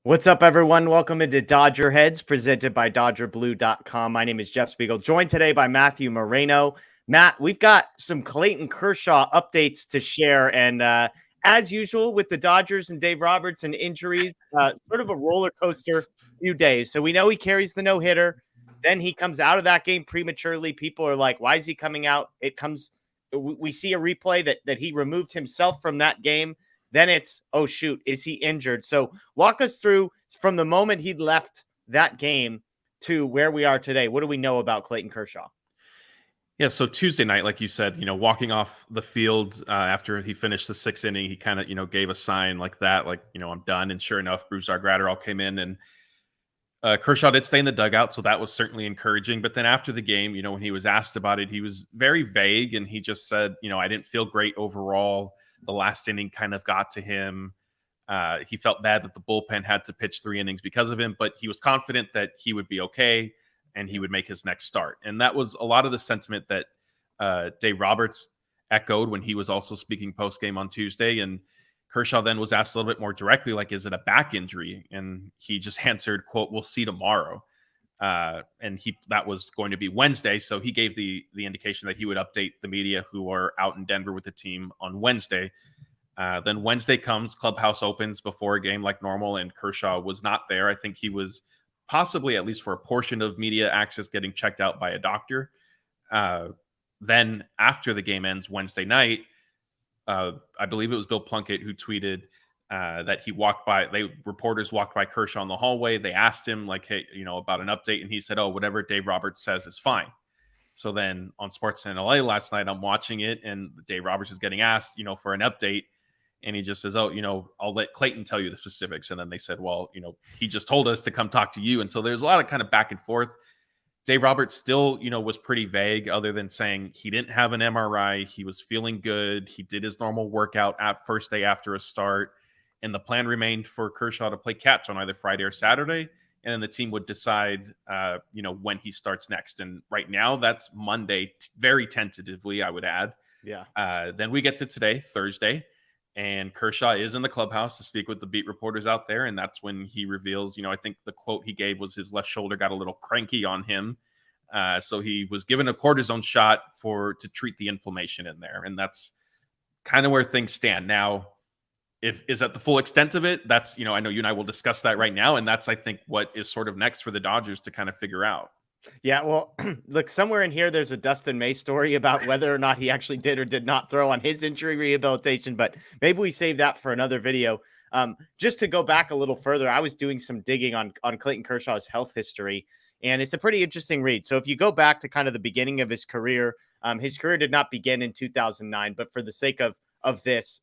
What's up, everyone? Welcome into DodgerHeads, presented by DodgerBlue.com. My name is Jeff Spiegel, joined today by Matthew Moreno. Matt, we've got some Clayton Kershaw updates to share, and as usual with the Dodgers and Dave Roberts and injuries, sort of a roller coaster few days. So we know he carries the no-hitter. Then he comes out of that game prematurely. People are like, why is he coming out? We see a replay that he removed himself from that game. Then it's, oh, shoot, is he injured? So walk us through from the moment he'd left that game to where we are today. What do we know about Clayton Kershaw? Yeah, so Tuesday night, like you said, walking off the field after he finished the sixth inning, he kind of, gave a sign like that, like, I'm done. And sure enough, Brusdar Graterol came in and Kershaw did stay in the dugout, so that was certainly encouraging. But then after the game, when he was asked about it, he was very vague, and he just said, I didn't feel great overall. The last inning kind of got to him. He felt bad that the bullpen had to pitch 3 innings because of him, but he was confident that he would be okay and he would make his next start. And that was a lot of the sentiment that Dave Roberts echoed when he was also speaking post-game on Tuesday. And Kershaw then was asked a little bit more directly, like, is it a back injury? And he just answered, quote, "We'll see tomorrow." And that was going to be Wednesday. So he gave the indication that he would update the media who are out in Denver with the team on Wednesday. Then Wednesday comes, clubhouse opens before a game like normal, and Kershaw was not there. I think he was possibly, at least for a portion of media access, getting checked out by a doctor. Then after the game ends Wednesday night, I believe it was Bill Plunkett who tweeted that reporters walked by Kershaw in the hallway. They asked him, like, hey, about an update. And he said, oh, whatever Dave Roberts says is fine. So then on SportsCenter LA last night, I'm watching it, and Dave Roberts is getting asked, for an update. And he just says, oh, I'll let Clayton tell you the specifics. And then they said, well, he just told us to come talk to you. And so there's a lot of kind of back and forth. Dave Roberts still, was pretty vague, other than saying he didn't have an MRI. He was feeling good. He did his normal workout at first day after a start. And the plan remained for Kershaw to play catch on either Friday or Saturday. And then the team would decide, when he starts next. And right now that's Monday, very tentatively, I would add. Yeah. Then we get to today, Thursday. And Kershaw is in the clubhouse to speak with the beat reporters out there. And that's when he reveals, I think the quote he gave was his left shoulder got a little cranky on him. So he was given a cortisone shot to treat the inflammation in there. And that's kind of where things stand. Now, is that the full extent of it? That's, I know you and I will discuss that right now. And that's, I think, what is sort of next for the Dodgers to kind of figure out. Yeah, well, look, somewhere in here, there's a Dustin May story about whether or not he actually did or did not throw on his injury rehabilitation, but maybe we save that for another video. Just to go back a little further, I was doing some digging on Clayton Kershaw's health history, and it's a pretty interesting read. So if you go back to kind of the beginning of his career did not begin in 2009, but for the sake of this,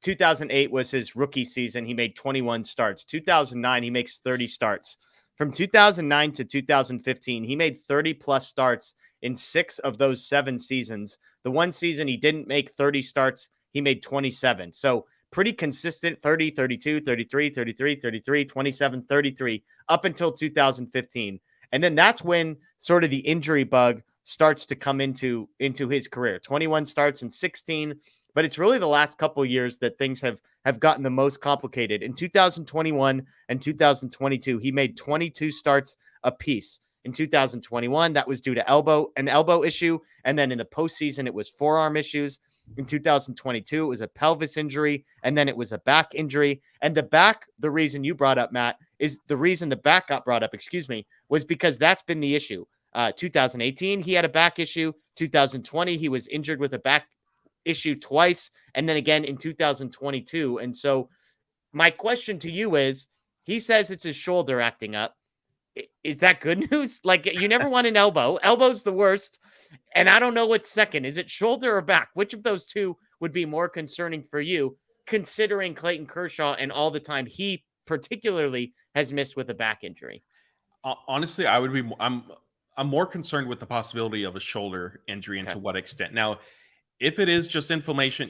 2008 was his rookie season. He made 21 starts. 2009, he makes 30 starts. From 2009 to 2015, he made 30-plus starts in 6 of those 7 seasons. The one season he didn't make 30 starts, he made 27. So pretty consistent, 30, 32, 33, 33, 33, 27, 33, up until 2015. And then that's when sort of the injury bug starts to come into his career. 21 starts in 16, but it's really the last couple of years that things have gotten the most complicated. In 2021 and 2022, he made 22 starts apiece. In 2021, that was due to an elbow issue. And then in the postseason, it was forearm issues. In 2022, it was a pelvis injury. And then it was a back injury. And the reason you brought up, Matt, is the reason the back got brought up, was because that's been the issue. 2018, he had a back issue. 2020, he was injured with a back issue twice, and then again in 2022. And so my question to you is, he says it's his shoulder acting up. Is that good news? Like, you never want an elbow. Elbow's the worst. And I don't know what's second. Is it shoulder or back? Which of those two would be more concerning for you, considering Clayton Kershaw and all the time he particularly has missed with a back injury? Honestly, I'm more concerned with the possibility of a shoulder injury and to what extent. Now, if it is just inflammation,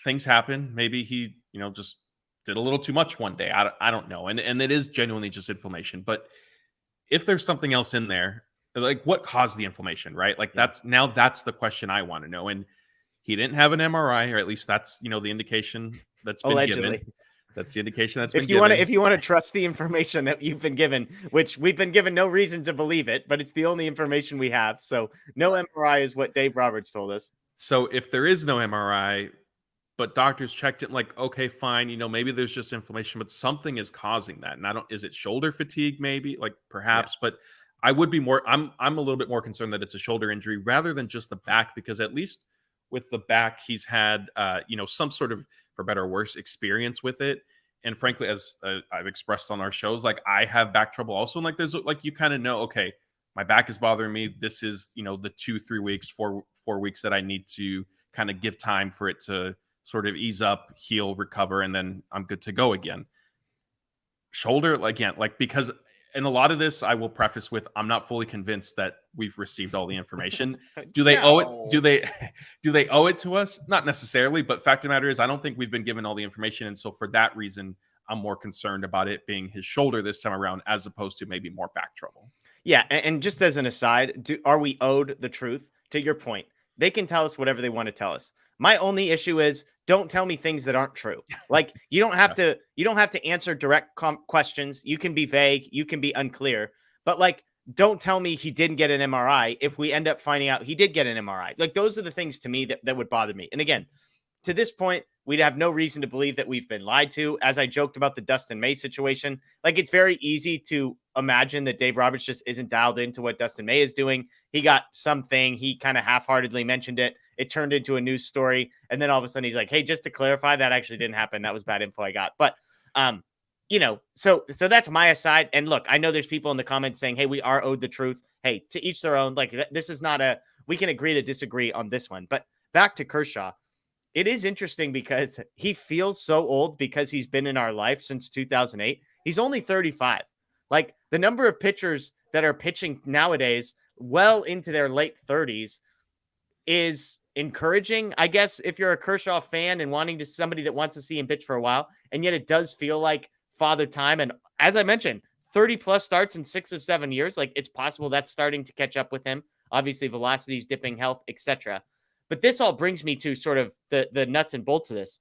things happen. Maybe he, just did a little too much one day. I don't know. And it is genuinely just inflammation. But if there's something else in there, like, what caused the inflammation, right? Like, that's the question I want to know. And he didn't have an MRI, or at least that's, the indication that's been Allegedly given. That's the indication that's If been you want to, given. if you want to trust the information that you've been given, which we've been given no reason to believe it, but it's the only information we have. So no Right. MRI is what Dave Roberts told us. So if there is no MRI, but doctors checked it, like, okay, fine, maybe there's just inflammation, but something is causing that. And is it shoulder fatigue? Maybe, like, Yeah. perhaps, but I would be more, I'm a little bit more concerned that it's a shoulder injury rather than just the back, because at least with the back, he's had, some sort of, for better or worse, experience with it. And frankly, as I've expressed on our shows, like, I have back trouble also. And like, there's like, you kind of know, okay, my back is bothering me. This is, the 2-3 weeks, 4 weeks that I need to kind of give time for it to sort of ease up, heal, recover, and then I'm good to go again. Shoulder, again, like, because, and a lot of this I will preface with, I'm not fully convinced that we've received all the information. Do they owe it? Do they owe it to us? Not necessarily, but fact of the matter is, I don't think we've been given all the information. And so for that reason, I'm more concerned about it being his shoulder this time around, as opposed to maybe more back trouble. Yeah, and just as an aside, are we owed the truth? To your point, they can tell us whatever they want to tell us. My only issue is, don't tell me things that aren't true. Like, you don't have to answer direct questions. You can be vague, you can be unclear, but like, don't tell me he didn't get an MRI if we end up finding out he did get an MRI. Like, those are the things to me that would bother me. And again, to this point, we'd have no reason to believe that we've been lied to. As I joked about the Dustin May situation, like, it's very easy to imagine that Dave Roberts just isn't dialed into what Dustin May is doing. He got something, he kind of half-heartedly mentioned it. It turned into a news story. And then all of a sudden he's like, hey, just to clarify, that actually didn't happen. That was bad info I got. But, so that's my aside. And look, I know there's people in the comments saying, hey, we are owed the truth. Hey, to each their own. Like, this is not we can agree to disagree on this one. But back to Kershaw. It is interesting because he feels so old because he's been in our life since 2008. He's only 35. Like, the number of pitchers that are pitching nowadays well into their late 30s is encouraging, I guess, if you're a Kershaw fan and wanting to somebody that wants to see him pitch for a while. And yet it does feel like father time. And as I mentioned, 30 plus starts in 6 of 7 years. Like, it's possible that's starting to catch up with him. Obviously, velocity's dipping, health, etc. But this all brings me to sort of the nuts and bolts of this.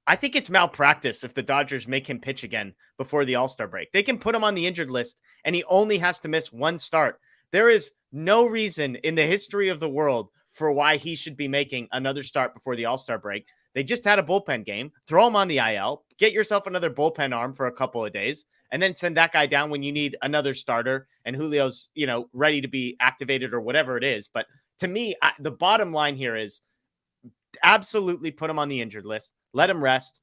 I think it's malpractice if the Dodgers make him pitch again before the All-Star break. They can put him on the injured list, and he only has to miss one start. There is no reason in the history of the world for why he should be making another start before the All-Star break. They just had a bullpen game. Throw him on the IL. Get yourself another bullpen arm for a couple of days, and then send that guy down when you need another starter and Julio's, ready to be activated or whatever it is. But to me, the bottom line here is absolutely put him on the injured list. Let him rest.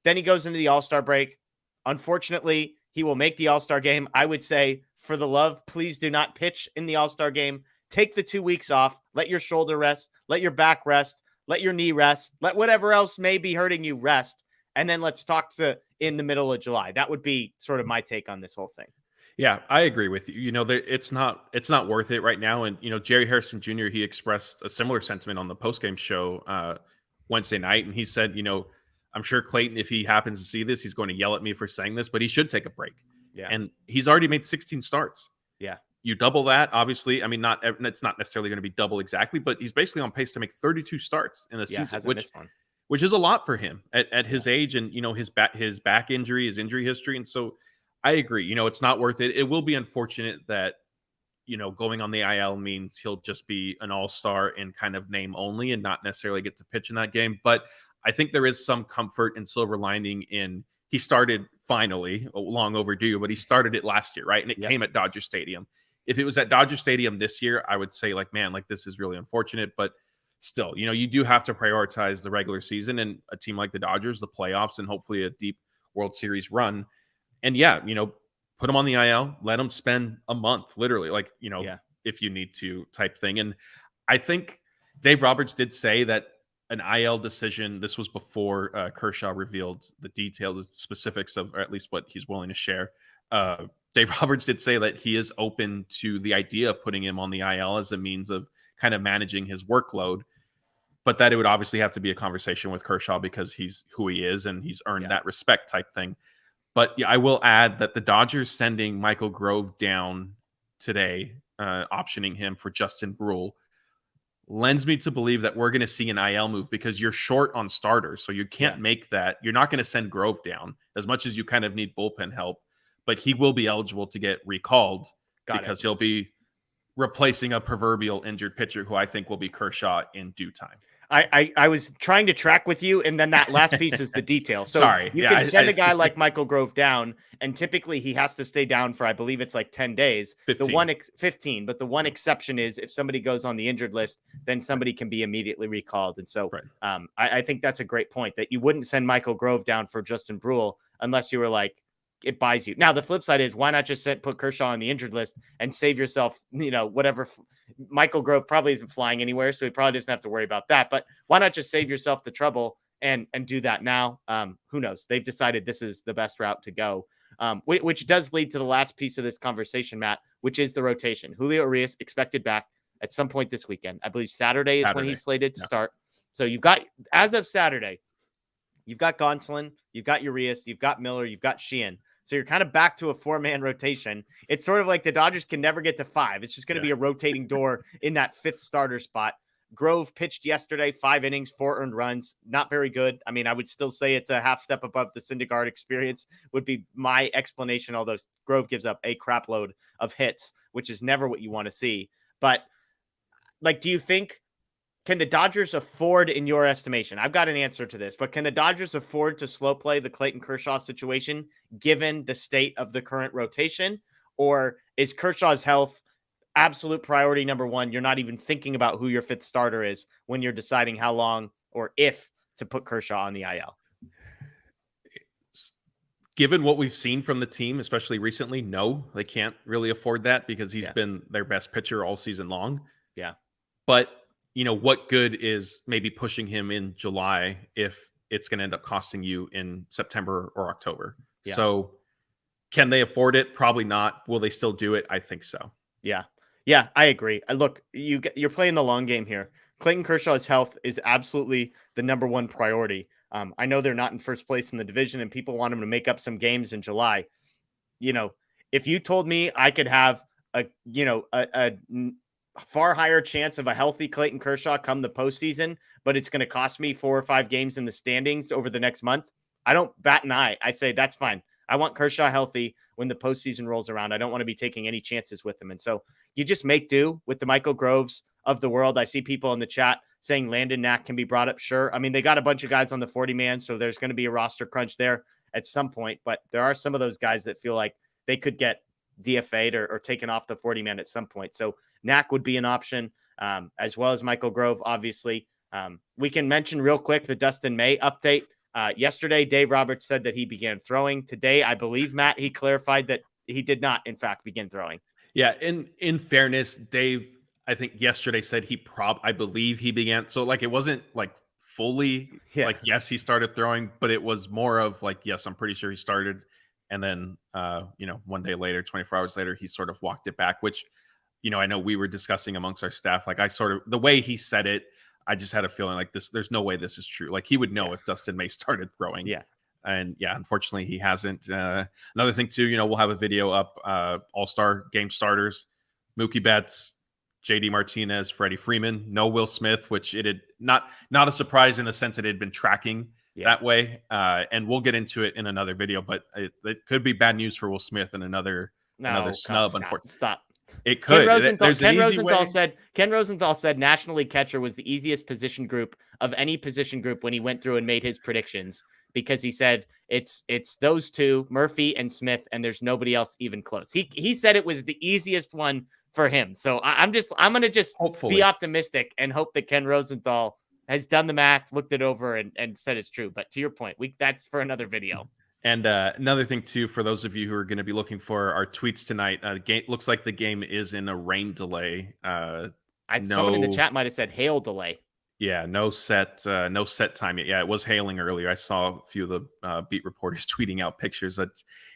Then he goes into the All-Star break. Unfortunately, he will make the All-Star game. I would say, for the love, please do not pitch in the All-Star game. Take the 2 weeks off. Let your shoulder rest. Let your back rest. Let your knee rest. Let whatever else may be hurting you rest. And then let's talk in the middle of July. That would be sort of my take on this whole thing. Yeah, I agree with you. It's not worth it right now. And Jerry Harrison Jr., he expressed a similar sentiment on the postgame show Wednesday night, and he said, I'm sure Clayton, if he happens to see this, he's going to yell at me for saying this, but he should take a break. Yeah, and he's already made 16 starts. Yeah, you double that, obviously. I mean, it's not necessarily going to be double exactly, but he's basically on pace to make 32 starts in a season, which is a lot for him at his age and his back injury, his injury history, and so. I agree. It's not worth it. It will be unfortunate that, going on the IL means he'll just be an all-star in kind of name only and not necessarily get to pitch in that game. But I think there is some comfort and silver lining in he started finally, long overdue, but he started it last year, right? And it came at Dodger Stadium. If it was at Dodger Stadium this year, I would say this is really unfortunate. But still, you do have to prioritize the regular season and a team like the Dodgers, the playoffs, and hopefully a deep World Series run. And put him on the IL, let him spend a month, literally, if you need to, type thing. And I think Dave Roberts did say that an IL decision, this was before Kershaw revealed the details, the specifics of, or at least what he's willing to share. Dave Roberts did say that he is open to the idea of putting him on the IL as a means of kind of managing his workload, but that it would obviously have to be a conversation with Kershaw because he's who he is and he's earned that respect type thing. But I will add that the Dodgers sending Michael Grove down today, optioning him for Justin Brule. lends me to believe that we're going to see an IL move because you're short on starters. So you can't make that. You're not going to send Grove down as much as you kind of need bullpen help, but he will be eligible to get recalled because he'll be replacing a proverbial injured pitcher who I think will be Kershaw in due time. I was trying to track with you, and then that last piece is the detail. So Sorry. You can send a guy like Michael Grove down, and typically he has to stay down for, I believe it's like 10 days. 15. 15, but the one exception is if somebody goes on the injured list, then somebody can be immediately recalled. And so I think that's a great point, that you wouldn't send Michael Grove down for Justin Brule unless you were like, it buys you. Now, the flip side is, why not just put Kershaw on the injured list and save yourself, whatever. Michael Grove probably isn't flying anywhere, so he probably doesn't have to worry about that. But why not just save yourself the trouble and do that now? Who knows? They've decided this is the best route to go, which does lead to the last piece of this conversation, Matt, which is the rotation. Julio Urias expected back at some point this weekend. I believe Saturday is when he's slated to start. So you've got, as of Saturday, you've got Gonsolin, you've got Urias, you've got Miller, you've got Sheehan. So you're kind of back to a 4-man rotation. It's sort of like the Dodgers can never get to 5. It's just going to be a rotating door in that 5th starter spot. Grove pitched yesterday, 5 innings, 4 earned runs. Not very good. I mean, I would still say it's a half step above the Syndergaard experience would be my explanation, although Grove gives up a crap load of hits, which is never what you want to see. But do you think, can the Dodgers afford, in your estimation? I've got an answer to this, but can the Dodgers afford to slow play the Clayton Kershaw situation given the state of the current rotation? Or is Kershaw's health absolute priority number one? You're not even thinking about who your 5th starter is when you're deciding how long or if to put Kershaw on the IL. Given what we've seen from the team, especially recently, no, they can't really afford that because he's been their best pitcher all season long. Yeah. But what good is maybe pushing him in July if it's going to end up costing you in September or October? Yeah. So can they afford it? Probably not. Will they still do it? I think so. Yeah. Yeah, I agree. Look, you're playing the long game here. Clayton Kershaw's health is absolutely the number one priority. I know they're not in first place in the division and people want him to make up some games in July. If you told me I could have a far higher chance of a healthy Clayton Kershaw come the postseason, but it's going to cost me 4 or 5 games in the standings over the next month, I don't bat an eye. I say, that's fine. I want Kershaw healthy when the postseason rolls around. I don't want to be taking any chances with him. And so you just make do with the Michael Groves of the world. I see people in the chat saying Landon Knack can be brought up. Sure. I mean, they got a bunch of guys on the 40-man, so there's going to be a roster crunch there at some point, but there are some of those guys that feel like they could get DFA'd or taken off the 40-man at some point. So Knack would be an option, as well as Michael Grove, obviously. We can mention real quick the Dustin May update. Yesterday, Dave Roberts said that he began throwing. Today, I believe, Matt, he clarified that he did not, in fact, begin throwing. Yeah, in fairness, Dave, I think yesterday said I believe he began. So, it wasn't, fully, yes, he started throwing, but it was more of, yes, I'm pretty sure he started. And then, one day later, 24 hours later, he sort of walked it back, which, I know we were discussing amongst our staff. The way he said it, I just had a feeling like this, there's no way this is true. He would know if Dustin May started throwing. Yeah. And unfortunately he hasn't. Another thing too, we'll have a video up, all-star game starters, Mookie Betts, JD Martinez, Freddie Freeman, no Will Smith, which it had not a surprise in the sense that it had been tracking that way. And we'll get into it in another video, but it could be bad news for Will Smith and another snub. Unfortunately, stop. It could. Ken Rosenthal said National League catcher was the easiest position group of any position group when he went through and made his predictions, because he said it's those two, Murphy and Smith, and there's nobody else even close. He said it was the easiest one for him. So I'm going to hopefully be optimistic and hope that Ken Rosenthal has done the math, looked it over, and said it's true. But to your point, that's for another video. And another thing, too, for those of you who are going to be looking for our tweets tonight, looks like the game is in a rain delay. Someone in the chat might have said hail delay. Yeah, no set time yet. Yeah, it was hailing earlier. I saw a few of the beat reporters tweeting out pictures.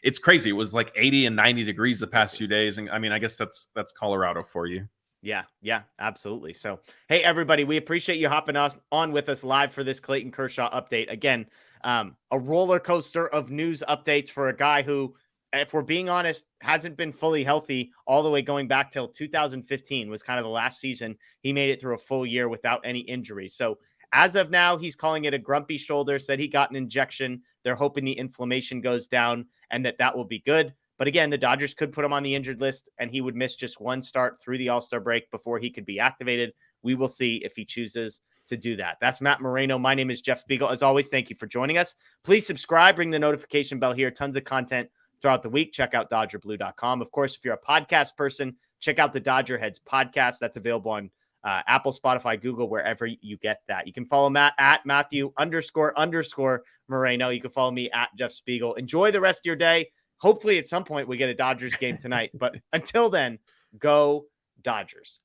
It's crazy. It was 80 and 90 degrees the past few days. And I mean, I guess that's Colorado for you. Yeah, absolutely. So, hey, everybody, we appreciate you hopping on with us live for this Clayton Kershaw update. Again, a roller coaster of news updates for a guy who if we're being honest, hasn't been fully healthy all the way going back till 2015 was kind of the last season he made it through a full year without any injuries. So as of now, he's calling it a grumpy shoulder, said he got an injection. They're hoping the inflammation goes down and that will be good. But again, the Dodgers could put him on the injured list and he would miss just one start through the All-Star break before he could be activated. We will see if he chooses to do that. That's Matt Moreno. My name is Jeff Spiegel. As always, thank you for joining us. Please subscribe, ring the notification bell here. Tons of content throughout the week. Check out DodgerBlue.com. Of course, if you're a podcast person, check out the DodgerHeads podcast. That's available on Apple, Spotify, Google, wherever you get that. You can follow Matt at Matthew__Moreno. You can follow me at Jeff Spiegel. Enjoy the rest of your day. Hopefully at some point we get a Dodgers game tonight. But until then, go Dodgers.